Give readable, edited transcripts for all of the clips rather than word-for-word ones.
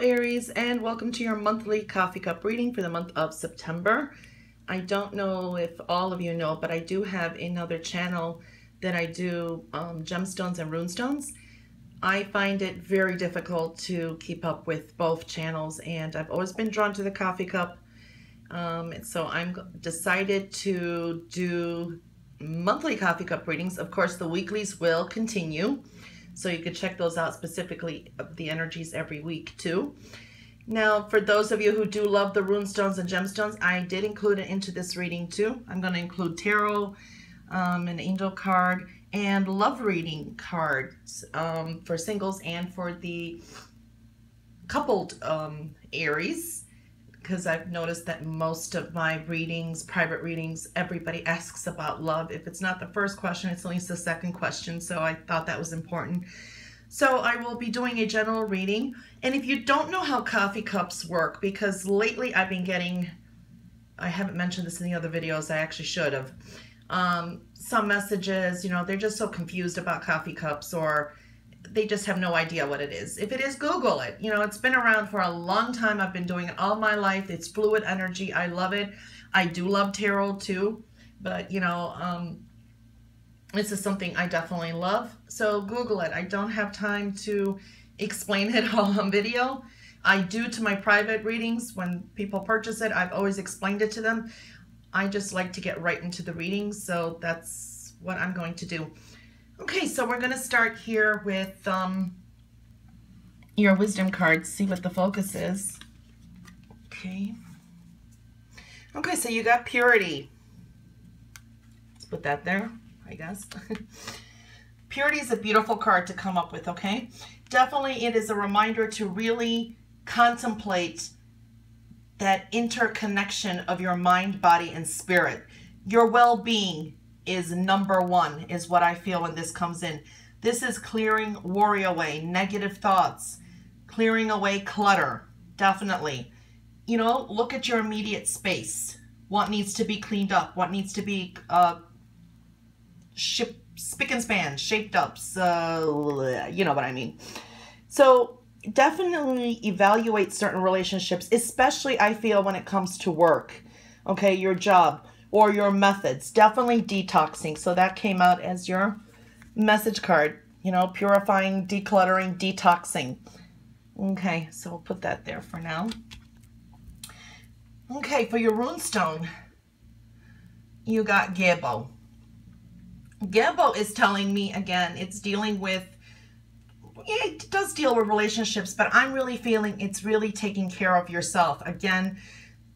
Aries, and welcome to your monthly coffee cup reading for the month of September. I don't know if all of you know, but I do have another channel that I do gemstones and runestones. I find it very difficult to keep up with both channels, and I've always been drawn to the coffee cup. So I'm decided to do monthly coffee cup readings. Of course, the weeklies will continue, so you can check those out, specifically the energies every week too. Now, for those of you who do love the runestones and gemstones, I did include it into this reading too. I'm going to include tarot, an angel card, and love reading cards for singles and for the coupled Aries, because I've noticed that most of my readings, private readings, everybody asks about love. If it's not the first question, it's at least the second question, so I thought that was important. So I will be doing a general reading, and if you don't know how coffee cups work, because lately I've been getting, I haven't mentioned this in the other videos, I actually should have, some messages, you know, they're just so confused about coffee cups, or they just have no idea what it is. If it is, Google it. You know, it's been around for a long time. I've been doing it all my life. It's fluid energy. I love it. I do love tarot too, but you know, this is something I definitely love. So Google it. I don't have time to explain it all on video. I do to my private readings. When people purchase it, I've always explained it to them. I just like to get right into the readings, so that's what I'm going to do. Okay, so we're going to start here with your wisdom cards, see what the focus is. Okay. Okay, so you got purity. Let's put that there, I guess. Purity is a beautiful card to come up with, okay? Definitely it is a reminder to really contemplate that interconnection of your mind, body, and spirit. Your well-being is number one, is what I feel when this comes in. This is clearing, worry away, negative thoughts, clearing away clutter, definitely. You know, look at your immediate space. What needs to be cleaned up? What needs to be spick and span, shaped up, so, you know what I mean. So definitely evaluate certain relationships, especially I feel when it comes to work, okay, your job, or your methods. Definitely detoxing. So that came out as your message card, you know, purifying, decluttering, detoxing. Okay, so we'll put that there for now. Okay, for your runestone, you got Gebo. Gebo is telling me, again, it's dealing with, yeah, it does deal with relationships, but I'm really feeling it's really taking care of yourself. Again,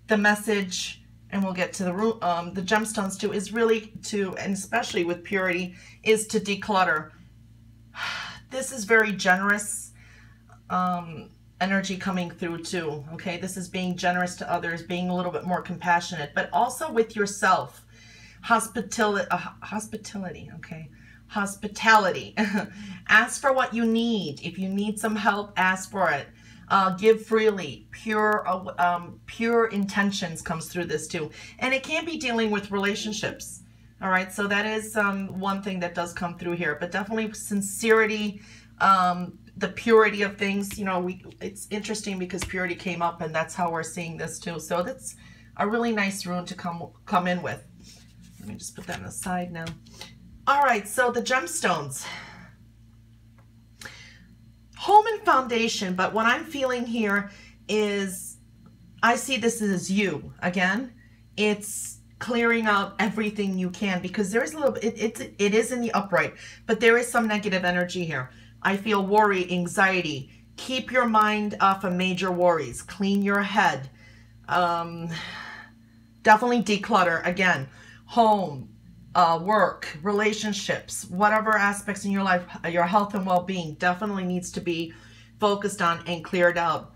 the message, and we'll get to the gemstones too, is really to, and especially with purity, is to declutter. This is very generous energy coming through too, okay? This is being generous to others, being a little bit more compassionate, but also with yourself. Hospitality, okay? Hospitality. Ask for what you need. If you need some help, ask for it. Give freely. Pure intentions comes through this too. And it can be dealing with relationships. All right, so that is one thing that does come through here. But definitely sincerity, the purity of things. You know, it's interesting because purity came up, and that's how we're seeing this too. So that's a really nice rune to come in with. Let me just put that on the side now. All right, so the gemstones. Home and foundation, but what I'm feeling here is, I see this as you. Again, it's clearing out everything you can, because there is a little bit, it is in the upright, but there is some negative energy here. I feel worry, anxiety. Keep your mind off of major worries. Clean your head. Definitely declutter. Again, home, work, relationships, whatever aspects in your life, your health and well-being definitely needs to be focused on and cleared out.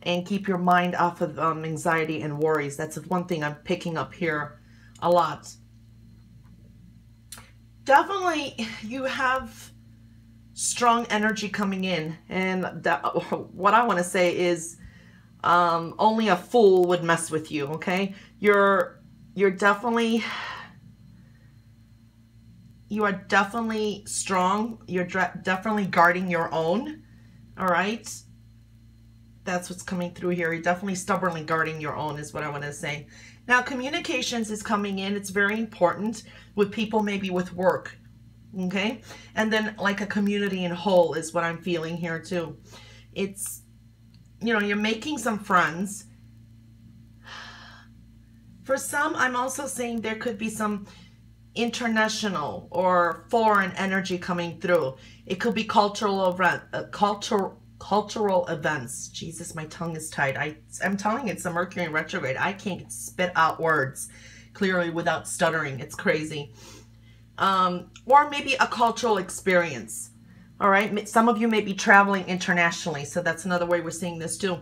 And keep your mind off of anxiety and worries. That's one thing I'm picking up here a lot. Definitely you have strong energy coming in, and that, what I want to say is only a fool would mess with you, okay? You're definitely... You are definitely strong. You're definitely guarding your own. All right. That's what's coming through here. You're definitely stubbornly guarding your own is what I want to say. Now, communications is coming in. It's very important with people, maybe with work. Okay. And then like a community in whole is what I'm feeling here too. It's, you know, you're making some friends. For some, I'm also saying there could be some international or foreign energy coming through. It could be cultural events. Jesus, my tongue is tied. I'm telling you, it's a Mercury in retrograde. I can't spit out words clearly without stuttering. It's crazy. Or maybe a cultural experience. All right. Some of you may be traveling internationally. So that's another way we're seeing this too.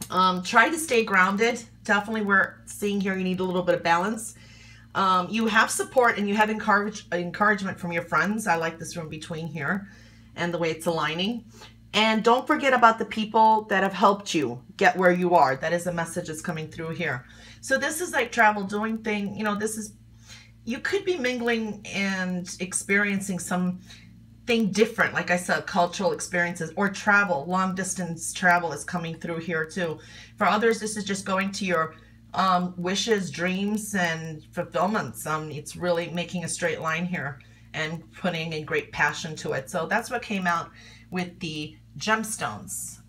Try to stay grounded. Definitely we're seeing here you need a little bit of balance. You have support and you have encouragement from your friends. I like this room between here and the way it's aligning. And don't forget about the people that have helped you get where you are. That is a message that's coming through here. So this is like travel, doing thing. You know, this is, you could be mingling and experiencing something different. Like I said, cultural experiences or travel, long distance travel is coming through here too. For others, this is just going to your wishes, dreams, and fulfillments. It's really making a straight line here and putting a great passion to it. So that's what came out with the gemstones.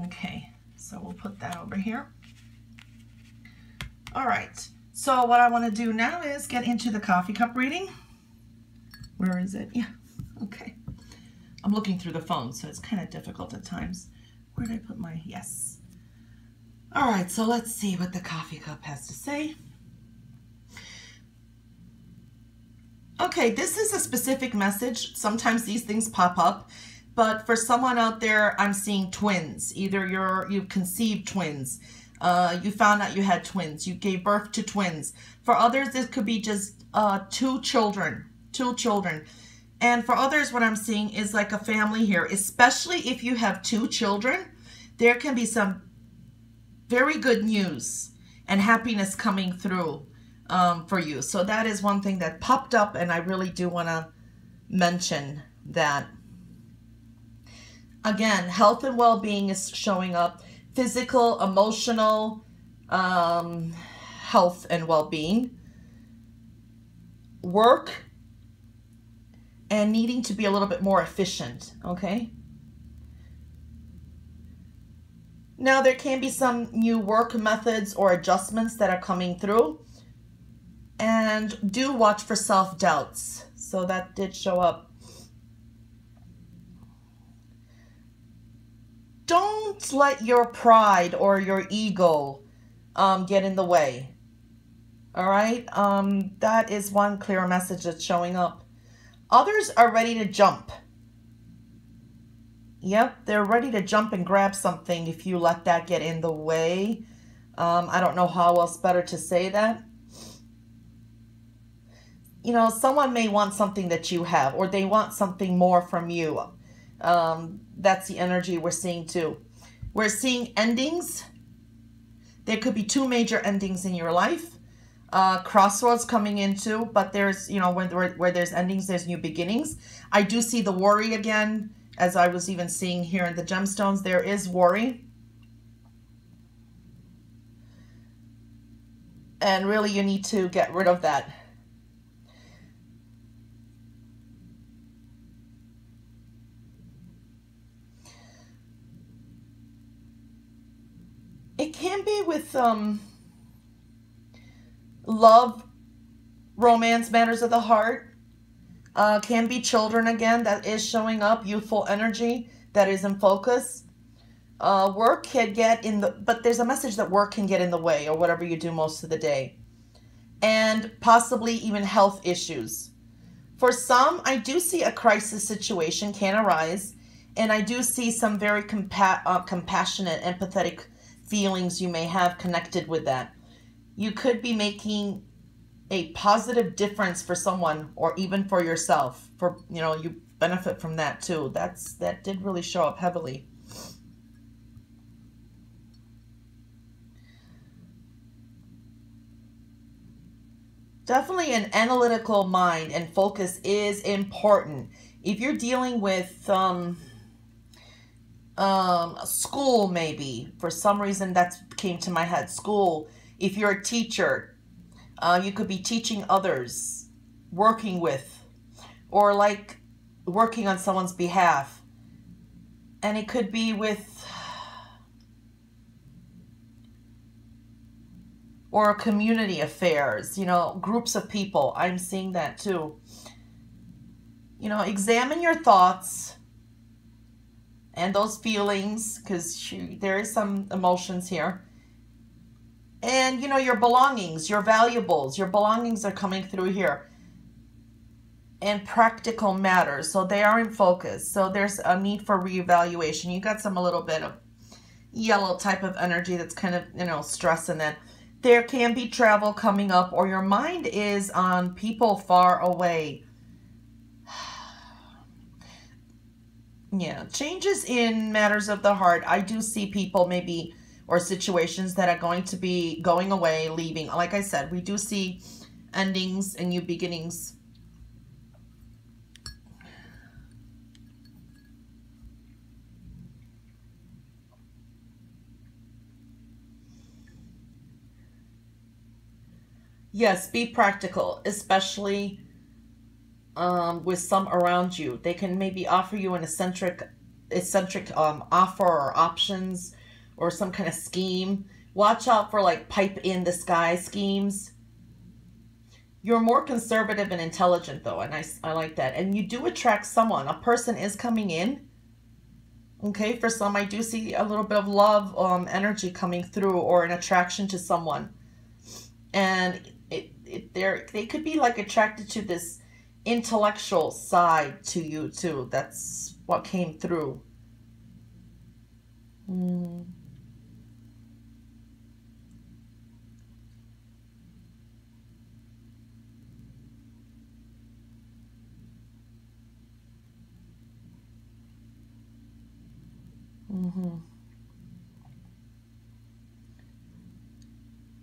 Okay, so we'll put that over here. All right, so what I want to do now is get into the coffee cup reading. Where is it? Yeah, okay. I'm looking through the phone, so it's kind of difficult at times. Where did I put my, yes. All right, so let's see what the coffee cup has to say. Okay, this is a specific message. Sometimes these things pop up, but for someone out there, I'm seeing twins. Either you've conceived twins, you found out you had twins, you gave birth to twins. For others, this could be just two children. And for others, what I'm seeing is like a family here, especially if you have two children, there can be some very good news and happiness coming through for you. So that is one thing that popped up, and I really do want to mention that. Again, health and well-being is showing up. Physical, emotional health and well-being. Work and needing to be a little bit more efficient, okay? Now, there can be some new work methods or adjustments that are coming through. And do watch for self-doubts. So that did show up. Don't let your pride or your ego get in the way. All right? That is one clear message that's showing up. Others are ready to jump. Yep, they're ready to jump and grab something if you let that get in the way. I don't know how else better to say that. You know, someone may want something that you have, or they want something more from you. That's the energy we're seeing too. We're seeing endings. There could be two major endings in your life. Crossroads coming into, but there's, you know, where there's endings, there's new beginnings. I do see the worry again, as I was even seeing here in the gemstones. There is worry. And really you need to get rid of that. It can be with love, romance, matters of the heart. Can be children again, that is showing up. Youthful energy that is in focus. Work can get in the, but there's a message that work can get in the way, or whatever you do most of the day. And possibly even health issues. For some, I do see a crisis situation can arise. And I do see some very compassionate, empathetic feelings you may have connected with that. You could be making a positive difference for someone, or even for yourself. For, you know, you benefit from that too. That did really show up heavily. Definitely an analytical mind and focus is important. If you're dealing with School, maybe. For some reason, that came to my head. School. If you're a teacher, you could be teaching others, working with, or like working on someone's behalf. And it could be with, or community affairs, you know, groups of people. I'm seeing that too. You know, examine your thoughts and those feelings, because there is some emotions here. And, you know, your belongings, your valuables, your belongings are coming through here. And practical matters, so they are in focus. So there's a need for reevaluation. You got a little bit of yellow type of energy that's kind of, you know, stress in that. There can be travel coming up, or your mind is on people far away. Yeah, changes in matters of the heart. I do see people maybe, or situations that are going to be going away, leaving. Like I said, we do see endings and new beginnings. Yes, be practical, especially with some around you. They can maybe offer you an eccentric offer or options or some kind of scheme. Watch out for like pipe in the sky schemes. You're more conservative and intelligent though, and I like that. And you do attract someone. A person is coming in. Okay, for some, I do see a little bit of love energy coming through, or an attraction to someone. And they could be like attracted to this intellectual side to you too. That's what came through.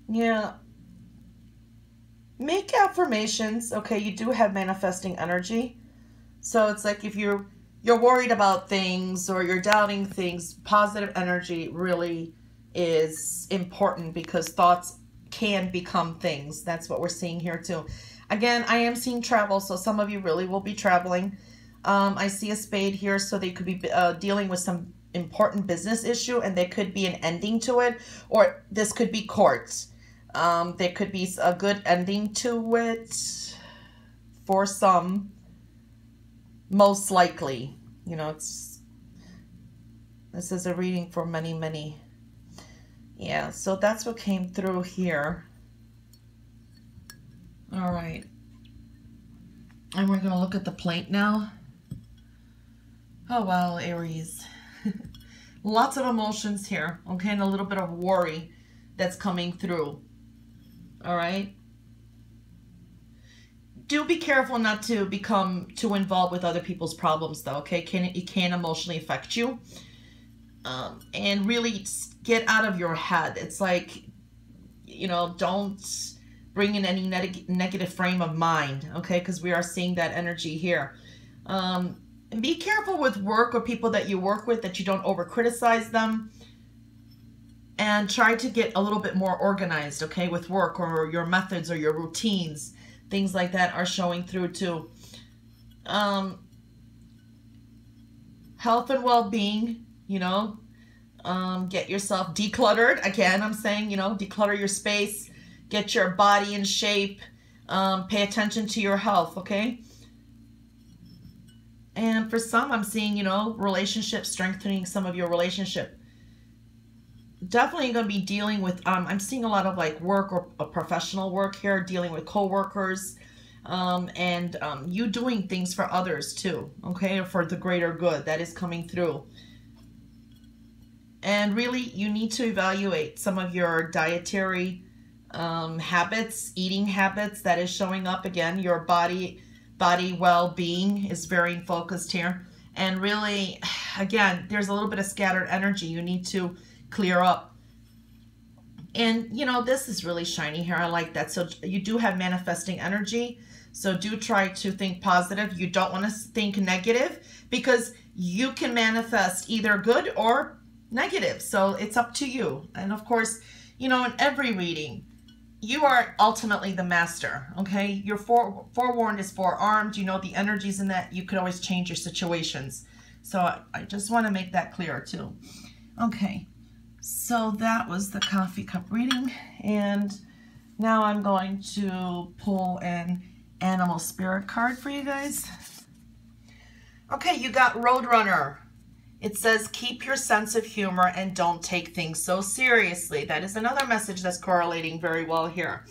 Yeah. Make affirmations. Okay, you do have manifesting energy. So it's like if you're worried about things or you're doubting things, positive energy really is important, because thoughts can become things. That's what we're seeing here too. Again, I am seeing travel, so some of you really will be traveling. I see a spade here, so they could be dealing with some important business issue, and there could be an ending to it, or this could be courts. There could be a good ending to it for some, most likely. You know, this is a reading for many, many. Yeah, so that's what came through here. All right. And we're going to look at the plate now. Oh, wow, Aries. Lots of emotions here, okay, and a little bit of worry that's coming through. All right. Do be careful not to become too involved with other people's problems, though, okay? It can emotionally affect you. And really get out of your head. It's like, you know, don't bring in any negative frame of mind, okay? Because we are seeing that energy here. And be careful with work or people that you work with, that you don't over-criticize them. And try to get a little bit more organized, okay, with work, or your methods or your routines. Things like that are showing through too. Health and well-being, you know. Get yourself decluttered. Again, I'm saying, you know, declutter your space. Get your body in shape. Pay attention to your health, okay? And for some, I'm seeing, you know, relationships, strengthening some of your relationship. Definitely going to be dealing with, I'm seeing a lot of like work or professional work here, dealing with co-workers, and you doing things for others too, okay, for the greater good. That is coming through. And really, you need to evaluate some of your dietary habits, eating habits. That is showing up again. Your body well-being is very focused here. And really, again, there's a little bit of scattered energy you need to clear up. And, you know, this is really shiny here. I like that. So you do have manifesting energy. So do try to think positive. You don't want to think negative, because you can manifest either good or negative. So it's up to you. And of course, you know, in every reading, you are ultimately the master, okay? Your forewarned is forearmed. You know the energies in that. You could always change your situations. So I just want to make that clear too. Okay, so that was the coffee cup reading. And now I'm going to pull an animal spirit card for you guys. Okay, you got Roadrunner. It says, keep your sense of humor and don't take things so seriously. That is another message that's correlating very well here.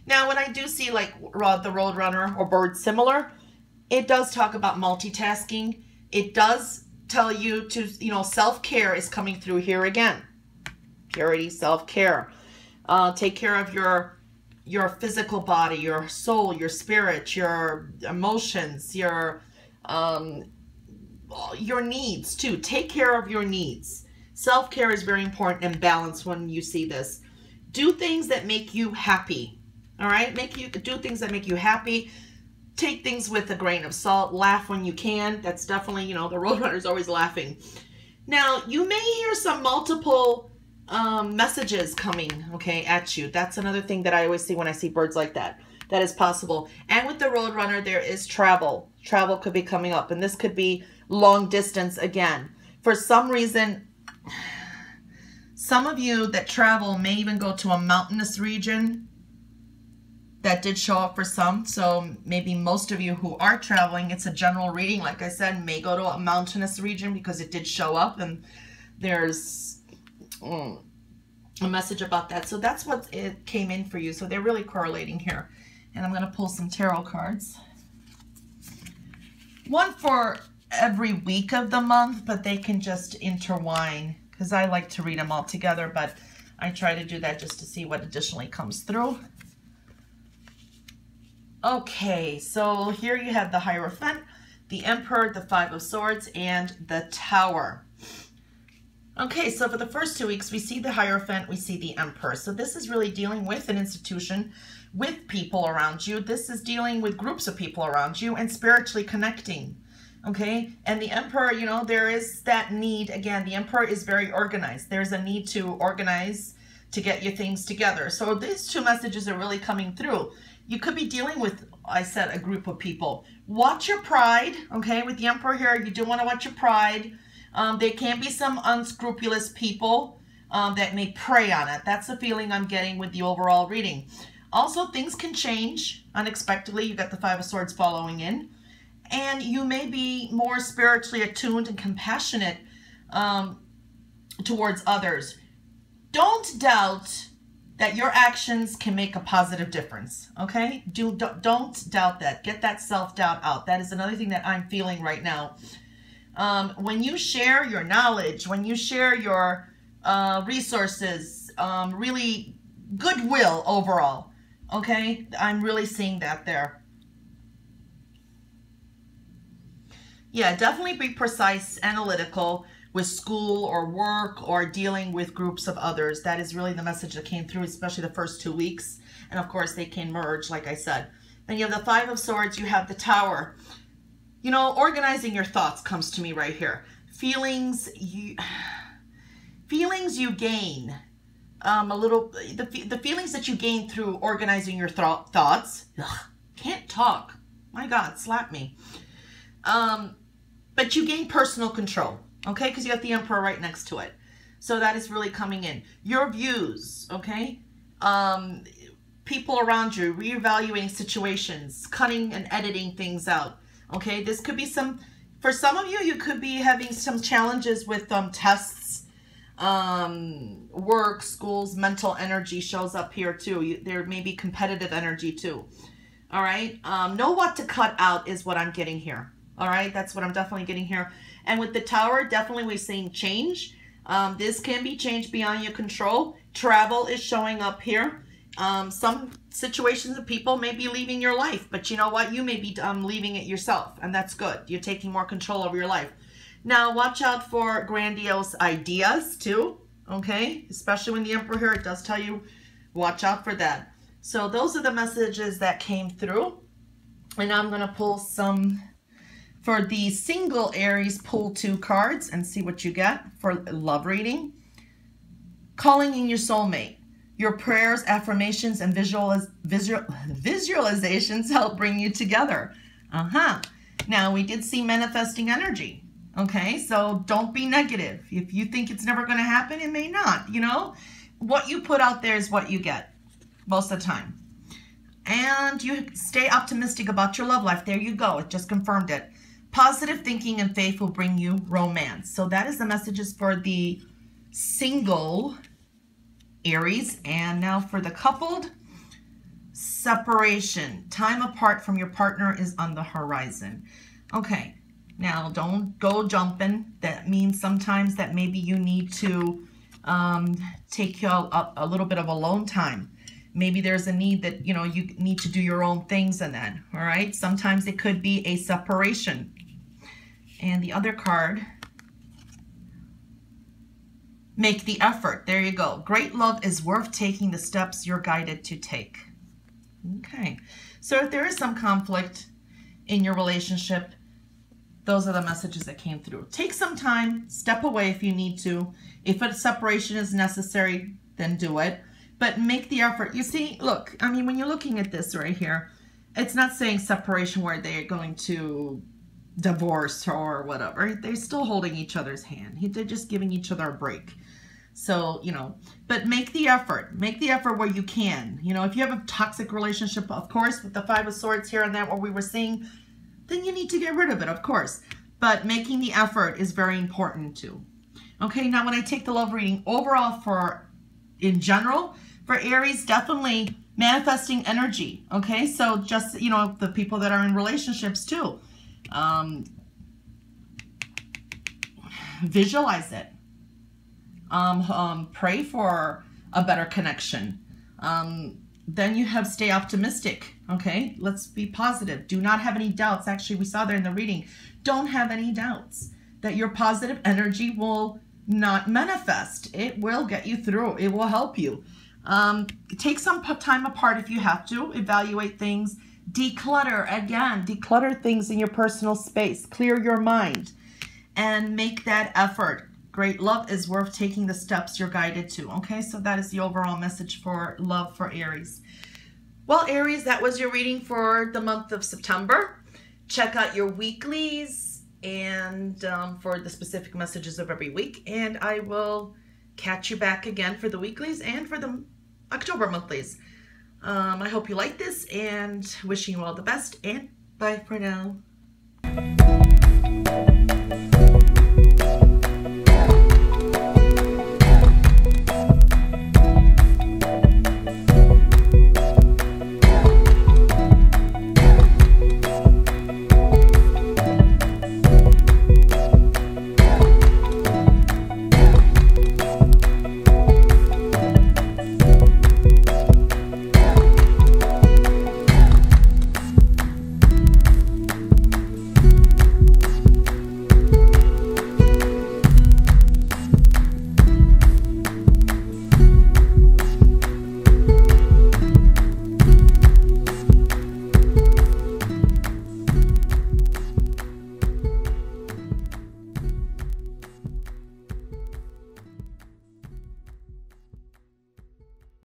Now, when I do see like the Roadrunner or bird similar, it does talk about multitasking. It does tell you to, you know, self-care is coming through here again. Purity, self-care. Take care of your physical body, your soul, your spirit, your emotions, your needs too. Take care of your needs. Self-care is very important and balance when you see this. Do things that make you happy. All right? Do things that make you happy. Take things with a grain of salt. Laugh when you can. That's definitely, you know, the Roadrunner is always laughing. Now, you may hear some multiple messages coming, okay, at you. That's another thing that I always see when I see birds like that. That is possible. And with the Roadrunner, there is travel. Travel could be coming up, and this could be long distance again. For some reason, some of you that travel may even go to a mountainous region. That did show up for some. So maybe most of you who are traveling, it's a general reading, like I said, may go to a mountainous region because it did show up, and there's a message about that. So that's what it came in for you. So they're really correlating here. And I'm going to pull some tarot cards. One for every week of the month, but they can just intertwine because I like to read them all together, but I try to do that just to see what additionally comes through. Okay, so here you have the Hierophant, the Emperor, the Five of Swords, and the Tower. Okay, so for the first 2 weeks, we see the Hierophant, we see the Emperor. So this is really dealing with an institution, with people around you. This is dealing with groups of people around you and spiritually connecting. Okay, and the Emperor, you know, there is that need. Again, the Emperor is very organized. There's a need to organize to get your things together. So these two messages are really coming through. You could be dealing with, I said, a group of people. Watch your pride, okay? With the Emperor here, you do want to watch your pride. There can be some unscrupulous people that may prey on it. That's the feeling I'm getting with the overall reading. Also, things can change unexpectedly. You got the Five of Swords following in. And you may be more spiritually attuned and compassionate towards others. Don't doubt that your actions can make a positive difference, okay? Don't doubt that. Get that self-doubt out. That is another thing that I'm feeling right now. When you share your knowledge, when you share your resources, really goodwill overall, okay? I'm really seeing that there. Yeah, definitely be precise, analytical with school or work or dealing with groups of others. That is really the message that came through, especially the first 2 weeks. And of course, they can merge, like I said. Then you have the Five of Swords, you have the Tower. You know, organizing your thoughts comes to me right here. Feelings you gain. The feelings that you gain through organizing your thoughts. Ugh, can't talk. My God, slap me. But you gain personal control, okay? Because you got the Emperor right next to it. So that is really coming in. Your views, okay? People around you, reevaluating situations, cutting and editing things out, okay? This could be for some of you, you could be having some challenges with tests, work, schools, mental energy shows up here too. There may be competitive energy too, all right? Know what to cut out is what I'm getting here. All right, that's what I'm definitely getting here. And with the Tower, definitely we're seeing change. This can be changed beyond your control. Travel is showing up here. Some situations of people may be leaving your life, but you know what? You may be leaving it yourself, and that's good. You're taking more control over your life. Now, watch out for grandiose ideas too, okay? Especially when the Emperor here, it does tell you, watch out for that. So those are the messages that came through. And now I'm going to pull some, for the single Aries, pull 2 cards and see what you get for love reading. Calling in your soulmate. Your prayers, affirmations, and visualizations help bring you together. Now, we did see manifesting energy. Okay, so don't be negative. If you think it's never going to happen, it may not. You know, what you put out there is what you get most of the time. And you stay optimistic about your love life. There you go. It just confirmed it. Positive thinking and faith will bring you romance. So that is the messages for the single Aries. And now for the coupled, separation. Time apart from your partner is on the horizon. Okay, now don't go jumping. That means sometimes that maybe you need to take a little bit of alone time. Maybe there's a need that, you know, you need to do your own things and that, all right? Sometimes it could be a separation. And the other card, make the effort. There you go. Great love is worth taking the steps you're guided to take. Okay. So if there is some conflict in your relationship, those are the messages that came through. Take some time, step away if you need to. If a separation is necessary, then do it. But make the effort. You see, look, I mean, when you're looking at this right here, it's not saying separation where they're going to divorce or whatever. They're still holding each other's hand. They're just giving each other a break. So, you know, but make the effort. Make the effort where you can. You know, if you have a toxic relationship, of course, with the 5 of Swords here and there, what we were seeing, then you need to get rid of it, of course. But making the effort is very important too. Okay, now when I take the love reading overall for, in general, for Aries, definitely manifesting energy. Okay, so just, you know, the people that are in relationships too. Visualize it. Pray for a better connection. Then you have stay optimistic. Okay, let's be positive. Do not have any doubts. Actually, we saw there in the reading. Don't have any doubts that your positive energy will not manifest. It will get you through. It will help you. Take some time apart if you have to. Evaluate things. Declutter. Again, declutter things in your personal space. Clear your mind. And make that effort. Great love is worth taking the steps you're guided to. Okay, so that is the overall message for love for Aries. Well, Aries, that was your reading for the month of September. Check out your weeklies and for the specific messages of every week. And I will catch you back again for the weeklies and for the October monthlies. I hope you like this and wishing you all the best. And bye for now.